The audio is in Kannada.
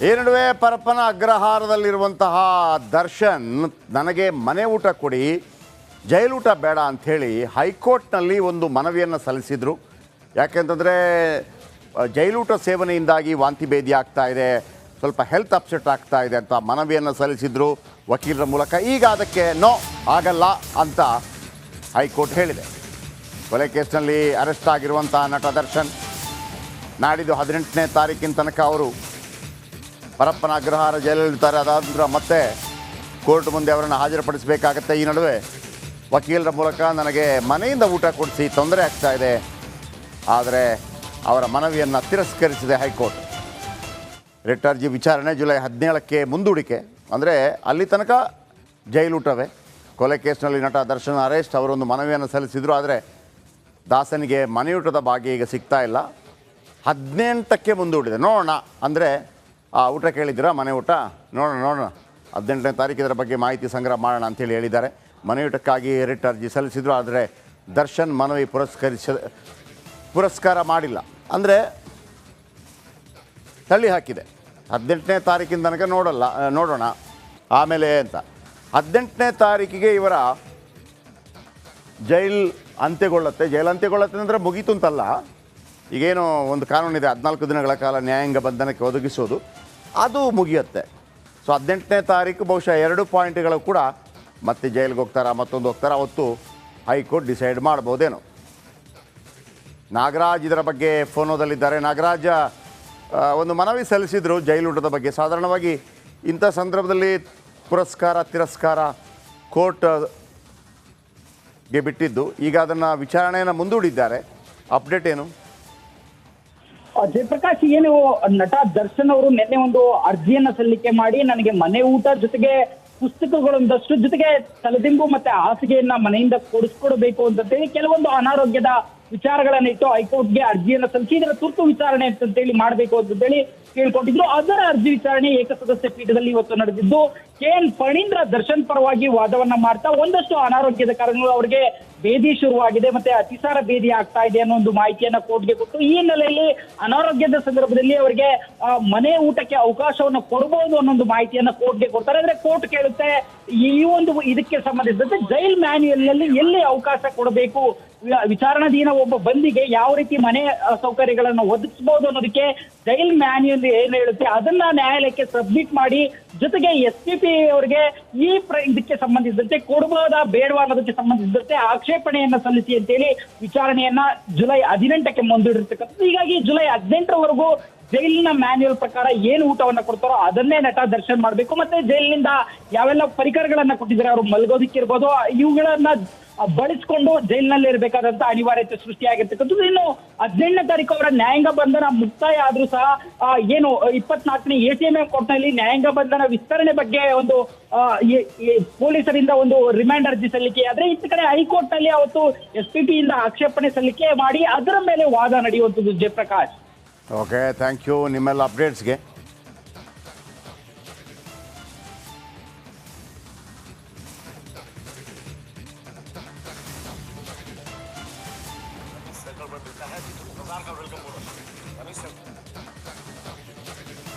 ಈ ನಡುವೆ ಪರಪ್ಪನ ಅಗ್ರಹಾರದಲ್ಲಿರುವಂತಹ ದರ್ಶನ್ ನನಗೆ ಮನೆ ಊಟ ಕೊಡಿ, ಜೈಲೂಟ ಬೇಡ ಅಂಥೇಳಿ ಹೈಕೋರ್ಟ್ನಲ್ಲಿ ಒಂದು ಮನವಿಯನ್ನು ಸಲ್ಲಿಸಿದರು. ಯಾಕೆಂತಂದರೆ ಜೈಲೂಟ ಸೇವನೆಯಿಂದಾಗಿ ವಾಂತಿ ಭೇದಿ ಆಗ್ತಾ ಇದೆ, ಸ್ವಲ್ಪ ಹೆಲ್ತ್ ಅಪ್ಸೆಟ್ ಆಗ್ತಾ ಇದೆ ಅಂತ ಮನವಿಯನ್ನು ಸಲ್ಲಿಸಿದರು ವಕೀಲರ ಮೂಲಕ. ಈಗ ಅದಕ್ಕೆ ನೋ ಆಗಲ್ಲ ಅಂತ ಹೈಕೋರ್ಟ್ ಹೇಳಿದೆ. ಕೊಲೆ ಕೇಸ್ನಲ್ಲಿ ಅರೆಸ್ಟ್ ಆಗಿರುವಂಥ ನಟ ದರ್ಶನ್ ನಾಡಿದ್ದು 18ನೇ ತಾರೀಕಿನ ತನಕ ಅವರು ಪರಪ್ಪನ ಅಗ್ರಹಾರ ಜೈಲಲ್ಲಿರ್ತಾರೆ. ಅದಾದ ನಂತರ ಮತ್ತೆ ಕೋರ್ಟ್ ಮುಂದೆ ಅವರನ್ನು ಹಾಜರುಪಡಿಸಬೇಕಾಗತ್ತೆ. ಈ ನಡುವೆ ವಕೀಲರ ಮೂಲಕ ನನಗೆ ಮನೆಯಿಂದ ಊಟ ಕೊಡಿಸಿ, ತೊಂದರೆ ಆಗ್ತಾ ಇದೆ, ಆದರೆ ಅವರ ಮನವಿಯನ್ನು ತಿರಸ್ಕರಿಸಿದೆ ಹೈಕೋರ್ಟ್. ರಿಟ್ ಅರ್ಜಿ ವಿಚಾರಣೆ ಜುಲೈ 17ಕ್ಕೆ ಮುಂದೂಡಿಕೆ. ಅಂದರೆ ಅಲ್ಲಿ ತನಕ ಜೈಲೂಟವೇ. ಕೊಲೆ ಕೇಸ್ನಲ್ಲಿ ನಟ ದರ್ಶನ್ ಅರೆಸ್ಟ್, ಅವರೊಂದು ಮನವಿಯನ್ನು ಸಲ್ಲಿಸಿದರು. ಆದರೆ ದಾಸನಿಗೆ ಮನೆಯೂಟದ ಭಾಗ್ಯ ಈಗ ಸಿಗ್ತಾ ಇಲ್ಲ. 18ಕ್ಕೆ ಮುಂದೂಡಿದೆ. ನೋಡೋಣ, ಅಂದರೆ ಊಟ ಕೇಳಿದ್ದೀರಾ, ಮನೆ ಊಟ ನೋಡೋಣ 18ನೇ ತಾರೀಕು ಇದರ ಬಗ್ಗೆ ಮಾಹಿತಿ ಸಂಗ್ರಹ ಮಾಡೋಣ ಅಂಥೇಳಿ ಹೇಳಿದ್ದಾರೆ. ಮನೆಯೂಟಕ್ಕಾಗಿ ರಿಟ್ ಅರ್ಜಿ ಸಲ್ಲಿಸಿದರು. ಆದರೆ ದರ್ಶನ್ ಮನವಿ ಪುರಸ್ಕಾರ ಮಾಡಿಲ್ಲ, ಅಂದರೆ ತಳ್ಳಿ ಹಾಕಿದೆ. 18ನೇ ತಾರೀಕಿನ ತನಕ ನೋಡೋಣ ಆಮೇಲೆ ಅಂತ. 18ನೇ ತಾರೀಕಿಗೆ ಇವರ ಜೈಲು ಅಂತ್ಯಗೊಳ್ಳುತ್ತೆ ಅಂದರೆ ಮುಗೀತು ಅಂತಲ್ಲ. ಈಗೇನು ಒಂದು ಕಾನೂನಿದೆ, 14 ದಿನಗಳ ಕಾಲ ನ್ಯಾಯಾಂಗ ಬಂಧನಕ್ಕೆ ಒದಗಿಸೋದು, ಅದು ಮುಗಿಯುತ್ತೆ. ಸೊ 18ನೇ ತಾರೀಕು ಬಹುಶಃ 2 ಪಾಯಿಂಟ್ಗಳು ಕೂಡ ಮತ್ತೆ ಜೈಲಿಗೆ ಹೋಗ್ತಾರಾ, ಮತ್ತೊಂದು ಹೋಗ್ತಾರಾ, ಅವತ್ತು ಹೈಕೋರ್ಟ್ ಡಿಸೈಡ್ ಮಾಡ್ಬೋದೇನೋ. ನಾಗರಾಜ್ ಇದರ ಬಗ್ಗೆ ಫೋನೋದಲ್ಲಿದ್ದಾರೆ. ನಾಗರಾಜ, ಒಂದು ಮನವಿ ಸಲ್ಲಿಸಿದರು ಜೈಲೂಟದ ಬಗ್ಗೆ. ಸಾಧಾರಣವಾಗಿ ಇಂಥ ಸಂದರ್ಭದಲ್ಲಿ ಪುರಸ್ಕಾರ ತಿರಸ್ಕಾರ ಕೋರ್ಟ್ಗೆ ಬಿಟ್ಟಿದ್ದು, ಈಗ ಅದನ್ನು ವಿಚಾರಣೆಯನ್ನು ಮುಂದೂಡಿದ್ದಾರೆ. ಅಪ್ಡೇಟ್ ಏನು? ಜಯಪ್ರಕಾಶ್, ಏನು ನಟ ದರ್ಶನ್ ಅವರು ನಿನ್ನೆ ಒಂದು ಅರ್ಜಿಯನ್ನ ಸಲ್ಲಿಕೆ ಮಾಡಿ ನನಗೆ ಮನೆ ಊಟ ಜೊತೆಗೆ ಪುಸ್ತಕಗಳೊಂದಷ್ಟು ಜೊತೆಗೆ ತಲೆದಿಂಬು ಮತ್ತೆ ಹಾಸಿಗೆಯನ್ನ ಮನೆಯಿಂದ ಕೊಡಿಸ್ಕೊಡ್ಬೇಕು ಅಂತೇಳಿ ಕೆಲವೊಂದು ಅನಾರೋಗ್ಯದ ವಿಚಾರಗಳನ್ನ ಇಟ್ಟು ಹೈಕೋರ್ಟ್ಗೆ ಅರ್ಜಿಯನ್ನ ಸಲ್ಲಿಸಿ ಇದರ ತುರ್ತು ವಿಚಾರಣೆ ಅಂತೇಳಿ ಮಾಡಬೇಕು ಅಂತೇಳಿ ಕೇಳ್ಕೊಂಡಿದ್ರು. ಅದರ ಅರ್ಜಿ ವಿಚಾರಣೆ ಏಕಸದಸ್ಯ ಪೀಠದಲ್ಲಿ ಇವತ್ತು ನಡೆದಿದ್ದು. KN ಫಣೀಂದ್ರ ದರ್ಶನ್ ಪರವಾಗಿ ವಾದವನ್ನ ಮಾಡ್ತಾ ಒಂದಷ್ಟು ಅನಾರೋಗ್ಯದ ಕಾರಣಗಳು ಅವರಿಗೆ ಭೇದಿ ಶುರುವಾಗಿದೆ, ಮತ್ತೆ ಅತಿಸಾರ ಭೇದಿ ಆಗ್ತಾ ಇದೆ ಅನ್ನೋ ಒಂದು ಮಾಹಿತಿಯನ್ನ ಕೋರ್ಟ್ಗೆ ಕೊಟ್ಟು, ಈ ಹಿನ್ನೆಲೆಯಲ್ಲಿ ಅನಾರೋಗ್ಯದ ಸಂದರ್ಭದಲ್ಲಿ ಅವರಿಗೆ ಮನೆ ಊಟಕ್ಕೆ ಅವಕಾಶವನ್ನು ಕೊಡಬಹುದು ಅನ್ನೋ ಮಾಹಿತಿಯನ್ನ ಕೋರ್ಟ್ಗೆ ಕೊಡ್ತಾರೆ. ಅಂದ್ರೆ ಕೋರ್ಟ್ ಕೇಳುತ್ತೆ, ಈ ಒಂದು ಇದಕ್ಕೆ ಸಂಬಂಧಿಸಿದಂತೆ ಜೈಲ್ ಮ್ಯಾನ್ಯುಯಲ್ ನಲ್ಲಿ ಎಲ್ಲಿ ಅವಕಾಶ ಕೊಡಬೇಕು, ವಿಚಾರಣಾಧೀನ ಒಬ್ಬ ಬಂದಿಗೆ ಯಾವ ರೀತಿ ಮನೆ ಸೌಕರ್ಯಗಳನ್ನು ಒದಗಿಸಬಹುದು ಅನ್ನೋದಕ್ಕೆ ಜೈಲ್ ಮ್ಯಾನ್ಯುಯಲ್ ಏನ್ ಹೇಳುತ್ತೆ ಅದನ್ನ ನ್ಯಾಯಾಲಯಕ್ಕೆ ಸಬ್ಮಿಟ್ ಮಾಡಿ, ಜೊತೆಗೆ SPP ಅವರಿಗೆ ಇದಕ್ಕೆ ಸಂಬಂಧಿಸಿದಂತೆ ಕೊಡಬಹುದಾ ಬೇಡವಾ ಅನ್ನೋದಕ್ಕೆ ಸಂಬಂಧಿಸಿದಂತೆ ಆಕ್ಷೇಪಣೆಯನ್ನ ಸಲ್ಲಿಸಿ ಅಂತೇಳಿ ವಿಚಾರಣೆಯನ್ನ ಜುಲೈ 18ಕ್ಕೆ ಮುಂದೂಡಿರ್ತಕ್ಕಂಥದ್ದು. ಹೀಗಾಗಿ ಜುಲೈ 18ರವರೆಗೂ ಜೈಲಿನ ಮ್ಯಾನ್ಯುಯಲ್ ಪ್ರಕಾರ ಏನು ಊಟವನ್ನ ಕೊಡ್ತಾರೋ ಅದನ್ನೇ ನಟ ದರ್ಶನ್ ಮಾಡಬೇಕು. ಮತ್ತೆ ಜೈಲಿನಿಂದ ಯಾವೆಲ್ಲ ಪರಿಕರಗಳನ್ನ ಕೊಟ್ಟಿದ್ದಾರೆ, ಅವರು ಮಲಗೋದಿಕ್ಕಿರ್ಬೋದು, ಇವುಗಳನ್ನ ಬಳಸಿಕೊಂಡು ಜೈಲಿನಲ್ಲಿ ಇರಬೇಕಾದಂತ ಅನಿವಾರ್ಯತೆ ಸೃಷ್ಟಿಯಾಗಿರ್ತಕ್ಕಂಥದ್ದು. ಇನ್ನು 18ನೇ ತಾರೀಕು ಅವರ ನ್ಯಾಯಾಂಗ ಬಂಧನ ಮುಕ್ತಾಯ ಆದ್ರೂ ಸಹ ಏನು 24ನೇ ACMM ಕೋರ್ಟ್ನಲ್ಲಿ ನ್ಯಾಯಾಂಗ ಬಂಧನ ವಿಸ್ತರಣೆ ಬಗ್ಗೆ ಒಂದು ಪೊಲೀಸರಿಂದ ಒಂದು ರಿಮೈಂಡ್ ಅರ್ಜಿ ಸಲ್ಲಿಕೆ ಆದ್ರೆ, ಇತ್ತ ಕಡೆ ಹೈಕೋರ್ಟ್ ನಲ್ಲಿ ಅವತ್ತು SPP ಇಂದ ಆಕ್ಷೇಪಣೆ ಸಲ್ಲಿಕೆ ಮಾಡಿ ಅದರ ಮೇಲೆ ವಾದ ನಡೆಯುವಂಥದ್ದು. ಜಯಪ್ರಕಾಶ್, ಓಕೆ, ಥ್ಯಾಂಕ್ ಯು ನಿಮ್ಮೆಲ್ಲ ಅಪ್ಡೇಟ್ಸ್ಗೆ. सर्कल पर मिलता है तो बाजार का वेलकम बोनस।